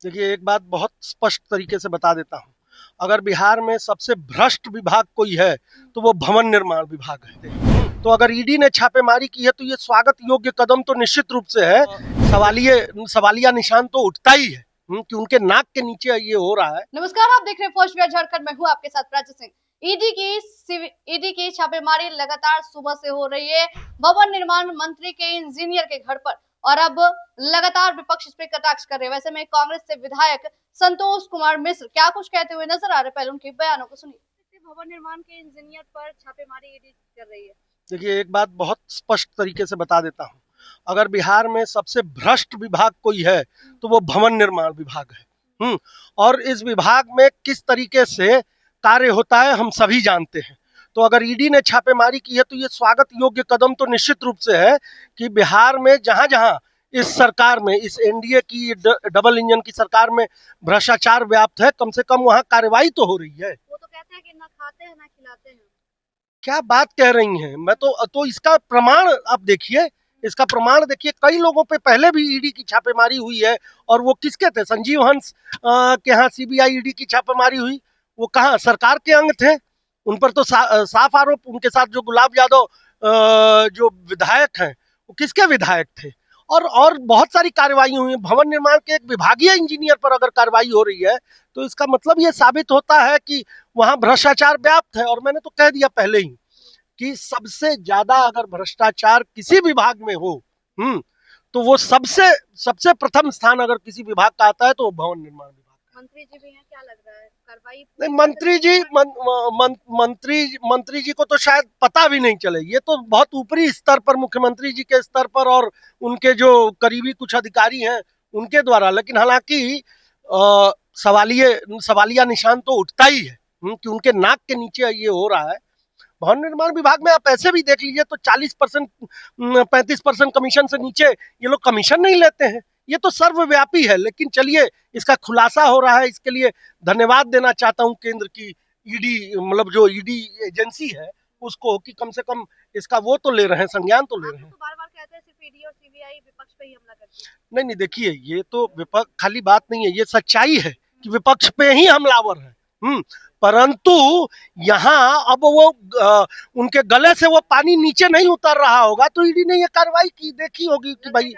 देखिए, एक बात बहुत स्पष्ट तरीके से बता देता हूँ। अगर बिहार में सबसे भ्रष्ट विभाग कोई है तो वो भवन निर्माण विभाग है। तो अगर ईडी ने छापेमारी की है तो ये स्वागत योग्य कदम तो निश्चित रूप से है। सवालिया निशान तो उठता ही है कि उनके नाक के नीचे ये हो रहा है। नमस्कार, आप देख रहे हैं फर्स्ट बिहार झारखंड में हूँ आपके साथ प्राची सिंह। ईडी की छापेमारी लगातार सुबह से हो रही है भवन निर्माण मंत्री के इंजीनियर के घर पर, और अब लगातार विपक्ष इस पर कटाक्ष कर रहे हैं। वैसे में कांग्रेस से विधायक संतोष कुमार मिश्र क्या कुछ कहते हुए नजर आ रहे, पहले उनके बयानों को सुनिए। भवन निर्माण के इंजीनियर पर छापेमारी ईडी कर रही है। देखिए, एक बात बहुत स्पष्ट तरीके से बता देता हूँ। अगर बिहार में सबसे भ्रष्ट विभाग कोई है तो वो भवन निर्माण विभाग है। और इस विभाग में किस तरीके से कार्य होता है हम सभी जानते हैं। तो अगर ईडी ने छापेमारी की है तो ये स्वागत योग्य कदम तो निश्चित रूप से है कि बिहार में जहां जहां इस सरकार में, इस एनडीए की डबल इंजन की सरकार में भ्रष्टाचार व्याप्त है, कम से कम वहां कार्रवाई तो हो रही है। वो तो कहते हैं कि ना खाते हैं ना खिलाते हैं। क्या बात कह रही हैं? मैं तो इसका प्रमाण आप देखिए, इसका प्रमाण देखिए। कई लोगों पे पहले भी ईडी की छापेमारी हुई है। और वो किसके थे? संजीव हंस के यहाँ सीबीआई ईडी की छापेमारी हुई। वो कहाँ सरकार के अंग थे? उन पर तो साफ आरोप, उनके साथ जो गुलाब यादव जो विधायक हैं वो किसके विधायक थे? और बहुत सारी कार्रवाई हुई है। भवन निर्माण के एक विभागीय इंजीनियर पर अगर कार्रवाई हो रही है तो इसका मतलब ये साबित होता है कि वहां भ्रष्टाचार व्याप्त है। और मैंने तो कह दिया पहले ही कि सबसे ज्यादा अगर भ्रष्टाचार किसी विभाग में हो तो वो सबसे प्रथम स्थान अगर किसी विभाग का आता है तो वो भवन निर्माण विभाग। मंत्री जी भी हैं, क्या लग रहा है कार्रवाई? नहीं, मंत्री जी को तो शायद पता भी नहीं चले। ये तो बहुत ऊपरी स्तर पर, मुख्यमंत्री जी के स्तर पर और उनके जो करीबी कुछ अधिकारी हैं उनके द्वारा। लेकिन हालांकि सवालिया निशान तो उठता ही है कि उनके नाक के नीचे ये हो रहा है। भवन निर्माण विभाग में आप ऐसे भी देख लीजिए तो 40% 35% कमीशन से नीचे ये लोग कमीशन नहीं लेते हैं। ये तो सर्वव्यापी है। लेकिन चलिए, इसका खुलासा हो रहा है, इसके लिए धन्यवाद देना चाहता हूं केंद्र की ईडी, मतलब जो ईडी एजेंसी है उसको, कि कम से कम इसका वो तो ले रहे हैं, संज्ञान तो ले रहे हैं। तो बार-बार कहते हैं सिर्फ ईडी और सीबीआई विपक्ष पे ही हमला करती है। नहीं, देखिए, ये तो विपक्ष खाली बात नहीं है, ये सच्चाई है कि विपक्ष पे ही हमलावर है। परंतु यहाँ अब वो उनके गले से वो पानी नीचे नहीं उतर रहा होगा तो ईडी ने ये कार्रवाई की, देखी होगी कि भाई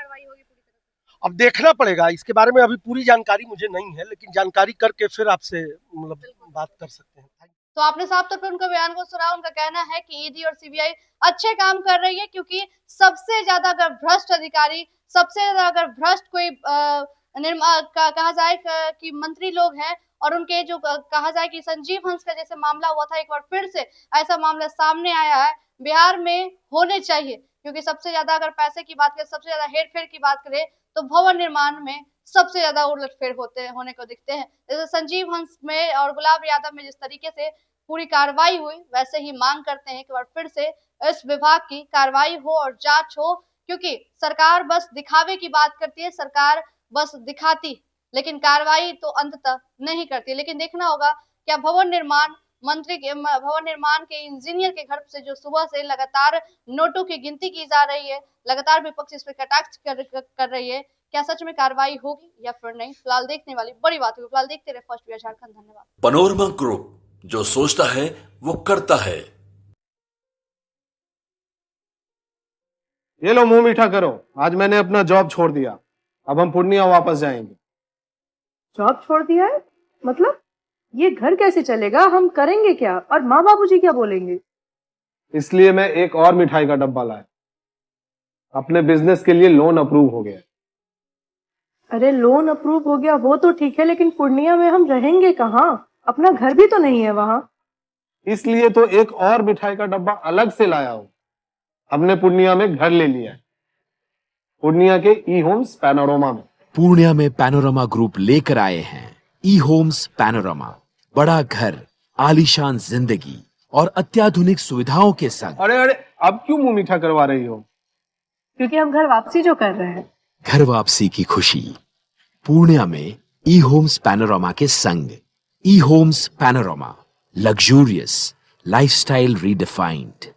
अब देखना पड़ेगा। इसके बारे में अभी पूरी जानकारी मुझे नहीं है, लेकिन जानकारी करके फिर आपसे मतलब बात कर सकते हैं। तो आपने साफ तौर पर उनका बयान को सुना। उनका कहना है कि ईडी और सीबीआई अच्छे काम कर रही है, क्योंकि सबसे ज्यादा अगर भ्रष्ट अधिकारी, सबसे ज्यादा अगर भ्रष्ट कोई कहा जाए कि मंत्री लोग हैं, और उनके जो कहा जाए कि संजीव हंस का जैसे मामला हुआ था, एक बार फिर से ऐसा मामला सामने आया है, बिहार में होने चाहिए। क्योंकि सबसे ज्यादा अगर पैसे की बात करें, सबसे ज्यादा हेरफेर की बात करें, तो भवन निर्माण में सबसे ज्यादा उलटफेर होने को दिखते हैं। जैसे संजीव हंस में और गुलाब यादव में जिस तरीके से पूरी कार्रवाई हुई, वैसे ही मांग करते हैं कि बार फिर से इस विभाग की कार्रवाई हो और जांच हो। क्योंकि सरकार बस दिखावे की बात करती है, सरकार बस दिखाती, लेकिन कार्रवाई तो अंततः नहीं करती। लेकिन देखना होगा क्या भवन निर्माण के इंजीनियर के घर से जो सुबह से लगातार नोटों की गिनती की जा रही है, लगातार विपक्ष इस पर कटाक्ष कर रही है, क्या सच में कार्रवाई होगी या फिर नहीं, फिलहाल देखने वाली बड़ी बात होगी। फिलहाल देखते रहे फर्स्ट बिहार झारखंड। धन्यवाद। पैनोरमा ग्रुप, जो सोचता है वो करता है। ये लो, मुंह मीठा करो। आज मैंने अपना जॉब छोड़ दिया, अब हम पूर्णिया वापस जाएंगे। जॉब छोड़ दिया है? मतलब ये घर कैसे चलेगा? हम करेंगे क्या? और माँ बाबूजी क्या बोलेंगे? इसलिए मैं एक और मिठाई का डब्बा लाया। अपने बिजनेस के लिए लोन अप्रूव हो गया। अरे लोन अप्रूव हो गया वो तो ठीक है, लेकिन पूर्णिया में हम रहेंगे कहाँ? अपना घर भी तो नहीं है वहां। इसलिए तो एक और मिठाई का डब्बा अलग से लाया हूं। हमने पूर्णिया में घर ले लिया है, पूर्णिया के ई होम्स पैनोरमा में। पूर्णिया में पैनोरमा ग्रुप लेकर आए हैं ई होम्स पैनोरमा। बड़ा घर, आलीशान जिंदगी और अत्याधुनिक सुविधाओं के संग। अरे अब क्यों मुंह मीठा करवा रही हो? क्योंकि हम घर वापसी जो कर रहे हैं। घर वापसी की खुशी पूर्णिया में ई होम्स पैनोरमा के संग। E Homes Panorama, luxurious lifestyle redefined.